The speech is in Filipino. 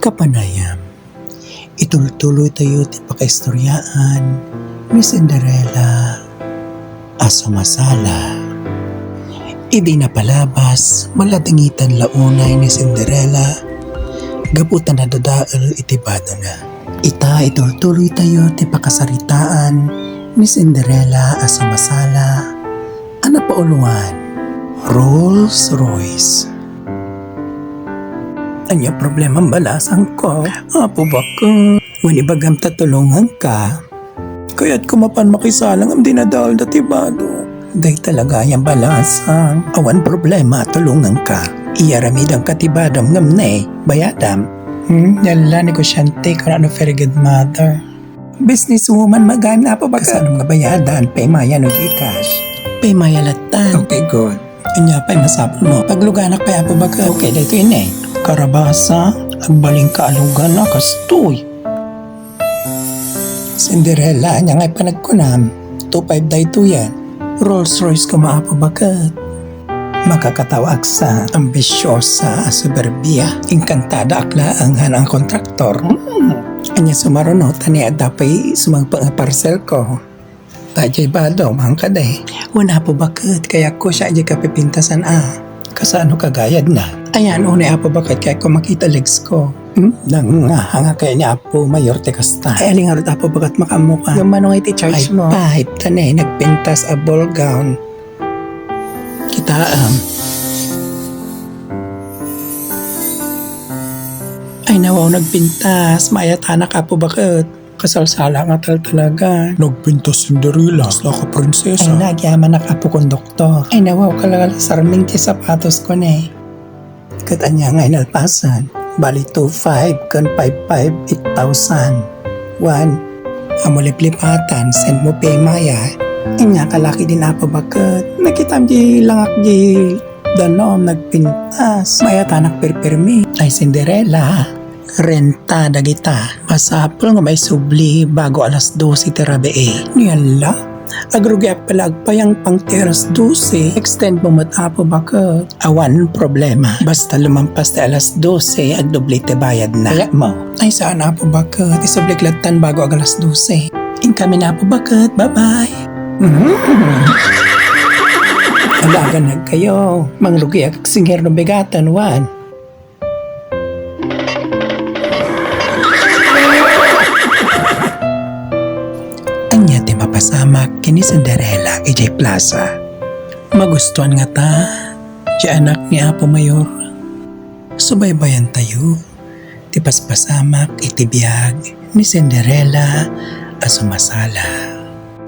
Kapanayam, itultuloy tayo ti pakaistoryaan ni Cinderella aso masala. Idi na palabas, malatingitan launay ni Cinderella, gaputan na dadaal iti bado na. Ita itultuloy tayo ti pakasaritaan ni Cinderella aso masala, ana pauluan, Rolls Royce. Anya problema balasan ko, apo baka, wanibagam tatulungan ka. Kaya't kumapan makisalang ang dinadal dati bado. Day talaga yung balasan, awan problema tulungan ka. Iyaramid ang katibadam ngamne, bayadam. Yala negosyante ko na very good mother. Businesswoman magayam na po baka. Kasanong nga bayadan, paymaya no Gcash. Paymaya latan. Okay, good. Anya pa'y masapon mo. Pagluganak pa yan po baka. Okay, dito yun eh. Karabasa, agbaling kaalugan na kastoy. Cinderella, niya nga'y panagkunam, 2.5 day to yan. Rolls Royce ko maapo bagat. Makakatawag sa ambisyosa suburbia. Inkantada akla ang hanang kontraktor. Anya sumarunot, ani adapay sumagpang parcel ko. Tajay bado, mahangkaday. Wala po bagat, kaya ko siya di kapipintasan Kasano kagayad na? Ayan, unay apo bakit kaya ko makita legs ko. Nang hanga kaya niya apo mayor te kasta. Ay aling harot apo bakit makamuka. Yung manong iti charge mo. Ay pahit tanay, nagpintas a ball gown. Kita Ay nawaw nagpintas, mayatanak apo bakit. Kasalsala nga talaga. Nagpintas Cinderella, sla ka prinsesa. Ay nagyaman na kapo kong doktor. Ay nawaw kalagal sarming ti sapatos ko na Katanya nga inalpasan. Bali 2,500 kan 5,500, 8,000. 1. Amuliplipatan, send mo pay maya. Inya kalaki din apo bakit. Nakitam di langak di danom nagpintas. Maya tanak perpermi. Ay Cinderella. Renta dagita. Masapul nga may subli bago alas 12 terabe Niyala. Agrugi palagpayang pang teras 12. Extend mo matapo baka. Awan problema. Basta lumampas na alas 12 ag doble te bayad na. Kaya mo. Ay saan na po bakit? Isublik lagtan bago ag alas 12. Kami na po bakit? Bye-bye. Alaga na kayo. Mangrugi ag singer no begatan. 1. Anya ti mapasamak kini Cinderella ijay plaza. Magustuhan nga ta, di anak ni Apo Mayor. Subaybayan tayo, ti paspasamak iti biyag ni Cinderella aso masala.